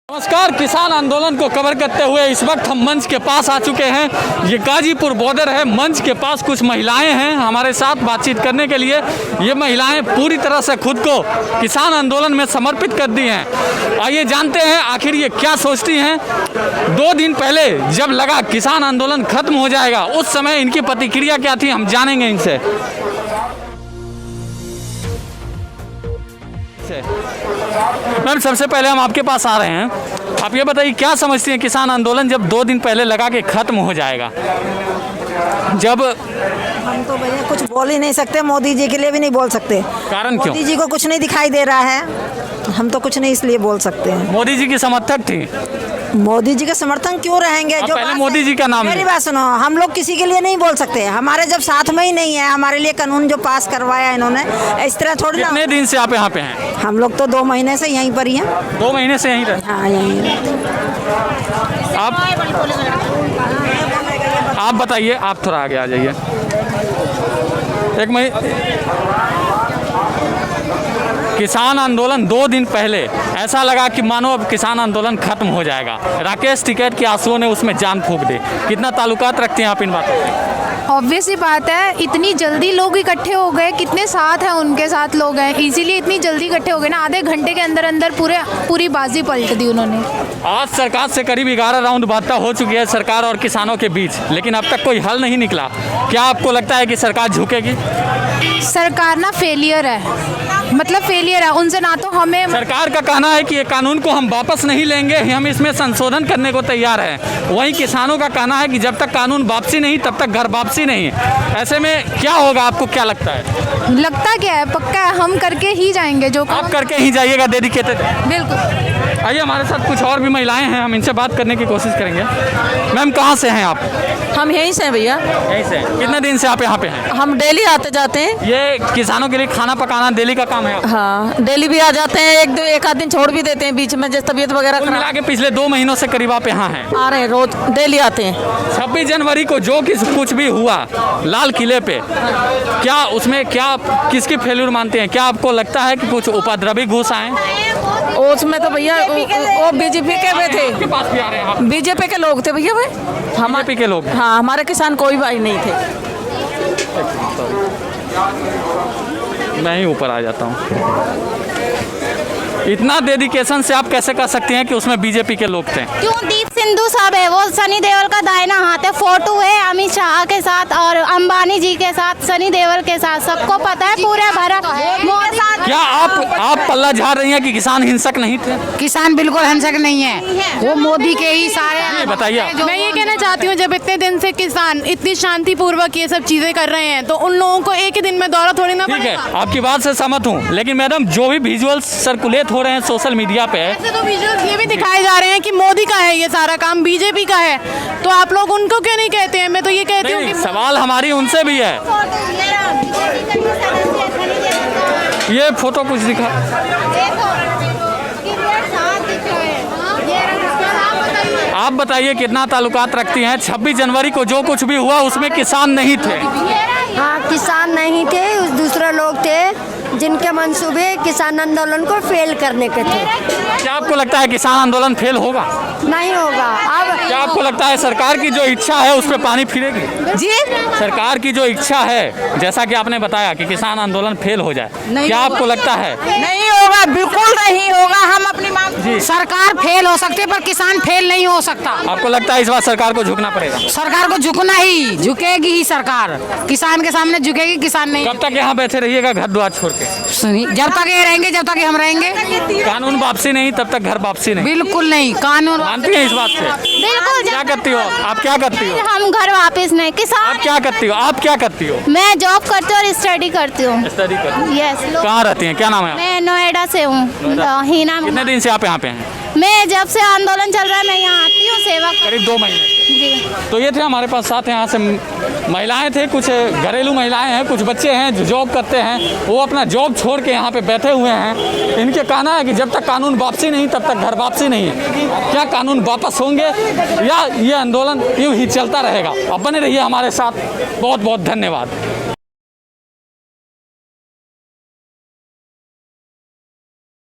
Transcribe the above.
नमस्कार। किसान आंदोलन को कवर करते हुए इस वक्त हम मंच के पास आ चुके हैं। ये गाजीपुर बॉर्डर है। मंच के पास कुछ महिलाएं हैं हमारे साथ बातचीत करने के लिए। ये महिलाएं पूरी तरह से खुद को किसान आंदोलन में समर्पित कर दी हैं। आइए जानते हैं आखिर ये क्या सोचती हैं। 2 दिन पहले जब लगा किसान आंदोलन खत्म हो जाएगा, उस समय इनकी प्रतिक्रिया क्या थी, हम जानेंगे इनसे। मैम, सबसे पहले हम आपके पास आ रहे हैं। आप ये बताइए क्या समझती हैं, किसान आंदोलन जब 2 दिन पहले लगा कि खत्म हो जाएगा, जब हम तो भैया कुछ बोल ही नहीं सकते, मोदी जी के लिए भी नहीं बोल सकते। कारण क्यों? मोदी जी को कुछ नहीं दिखाई दे रहा है, हम तो कुछ नहीं इसलिए बोल सकते हैं। मोदी जी की समर्थक थी। मोदी जी का समर्थन क्यों रहेंगे? जो पहले मोदी जी का नाम मेरी बात सुनो, हम लोग किसी के लिए नहीं बोल सकते। हमारे जब साथ में ही नहीं है, हमारे लिए कानून जो पास करवाया इन्होंने, इस तरह थोड़ी ना। कितने दिन से आप यहाँ पे हैं? हम लोग तो 2 महीने से यहीं पर ही हैं। 2 महीने से यहीं रहे? हाँ, यहीं हैं। आप बताइए, आप थोड़ा आगे आ जाइए। किसान आंदोलन 2 दिन पहले ऐसा लगा कि मानो अब किसान आंदोलन खत्म हो जाएगा। राकेश टिकैत के आंसुओं ने उसमें जान फूंक दी। कितना ताल्लुकात रखते हैं आप इन बातों से? ऑब्वियस ही बात है, इतनी जल्दी लोग इकट्ठे हो गए, कितने साथ हैं उनके साथ लोग हैं, इसीलिए इतनी जल्दी इकट्ठे हो गए ना। आधे घंटे के अंदर अंदर पूरी बाजी पलट दी उन्होंने। आज सरकार से करीब 11 राउंड वार्ता हो चुकी है सरकार और किसानों के बीच, लेकिन अब तक कोई हल नहीं निकला। क्या आपको लगता है कि सरकार झुकेगी? सरकार ना फेलियर है, मतलब फेलियर है उनसे। ना तो हमें सरकार का कहना है कि ये कानून को हम वापस नहीं लेंगे, हम इसमें संशोधन करने को तैयार हैं। वहीं किसानों का कहना है कि जब तक कानून वापसी नहीं तब तक घर वापसी नहीं। ऐसे में क्या होगा, आपको क्या लगता है? लगता क्या है, पक्का है, हम करके ही जाएंगे जो आप करके ही जाइएगा, डेडिकेटेड। बिल्कुल। आइए, हमारे साथ कुछ और भी महिलाएं हैं, हम इनसे बात करने की कोशिश करेंगे। मैम, कहाँ से हैं आप? हम यहीं से हैं भैया। यहीं से? कितने दिन से आप यहाँ पे हैं? हम डेली आते जाते हैं। ये किसानों के लिए खाना पकाना डेली का काम है? हाँ, डेली भी आ जाते हैं, एक आध दिन छोड़ भी देते हैं बीच में, जैसे तबीयत वगैरह कुल मिला के पिछले 2 महीनों से करीब आप यहाँ हैं? आ रहे हैं, रोज डेली आते हैं। 26 जनवरी को जो कुछ भी हुआ लाल किले पे, क्या उसमें किसकी फेल्यूर मानते हैं? क्या आपको लगता है कि कुछ उपद्रवी घुस आए? उसमें तो भैया वो बीजेपी के वे थे, बीजेपी के लोग थे भैया। भाई हमारे के लोग? हाँ, हमारे किसान कोई भाई नहीं थे। मैं ही ऊपर आ जाता हूँ। इतना डेडिकेशन से आप कैसे कह सकते हैं कि उसमें बीजेपी के लोग थे? क्यों, दीप सिंधु साहब है, वो सनी देओल का दाहिना हाथ है। फोटो है अमित शाह के साथ और अंबानी जी के साथ, सनी देओल के साथ, सबको पता है पूरे भारत। क्या आप पल्ला झाड़ रही हैं कि किसान हिंसक नहीं थे? किसान बिल्कुल हिंसक नहीं है, वो मोदी के ही सारे। बताइए। मैं ये कहना चाहती हूँ, जब इतने दिन से किसान इतनी शांतिपूर्वक ये सब चीजें कर रहे हैं, तो उन लोगों को एक ही दिन में दौरा थोड़ी ना ठीक है, पड़ेगा। आपकी बात से सहमत हूँ, लेकिन मैडम जो भी विजुअल सर्कुलेट हो रहे हैं सोशल मीडिया पे, ऐसे तो विजुअल्स ये भी दिखाए जा रहे हैं कि मोदी का है ये सारा काम, बीजेपी का है, तो आप लोग उनको क्यों नहीं कहते हैं? मैं तो ये कहती हूँ कि सवाल हमारी उनसे भी है। ये फोटो कुछ दिखा। आप बताइए कितना ताल्लुकात रखती हैं? 26 जनवरी को जो कुछ भी हुआ उसमें किसान नहीं थे? हाँ, किसान नहीं थे, उस दूसरे लोग थे जिनके मंसूबे किसान आंदोलन को फेल करने के थे। क्या आपको लगता है किसान आंदोलन फेल होगा? नहीं होगा। अब क्या आपको लगता है सरकार की जो इच्छा है उस पर पानी फिरेगी? जी, सरकार की जो इच्छा है, जैसा कि आपने बताया कि किसान आंदोलन फेल हो जाए, क्या आपको लगता है? नहीं होगा, बिल्कुल नहीं होगा। हम अपनी मांग, सरकार फेल हो सकती है पर किसान फेल नहीं हो सकता। आपको लगता है इस बार सरकार को झुकना पड़ेगा? सरकार को झुकना ही, झुकेगी ही सरकार, किसान के सामने झुकेगी, किसान नहीं। कब तक यहाँ बैठे रहिएगा घर द्वार छोड़ के? सुनिए, जब तक ये रहेंगे, जब तक हम रहेंगे, कानून वापसी नहीं तब तक घर वापसी नहीं। बिल्कुल नहीं। कानून मानती हैं इस बात से? बिल्कुल। क्या करती हो आप? क्या करती हो? हम घर वापस नहीं। किसान आप क्या करती हो? आप क्या करती हो? मैं जॉब करती हूँ और स्टडी करती हूँ। स्टडी करती हो? यस। कहाँ रहती हैं? क्या नाम है? मैं नोएडा से हूँ, हीना। कितने दिन से आप यहाँ पे हैं? मैं जब से आंदोलन चल रहा है मैं यहाँ आती हूँ सेवा। करीब 2 महीने। जी। तो ये थे हमारे पास साथ यहाँ से महिलाएं थे, कुछ घरेलू महिलाएं हैं, कुछ बच्चे हैं जो जॉब करते हैं, वो अपना जॉब छोड़ के यहाँ पे बैठे हुए हैं। इनके कहना है कि जब तक कानून वापसी नहीं तब तक घर वापसी नहीं है। क्या कानून वापस होंगे या ये आंदोलन यूँ ही चलता रहेगा? अब बने रहिए हमारे साथ। बहुत बहुत धन्यवाद।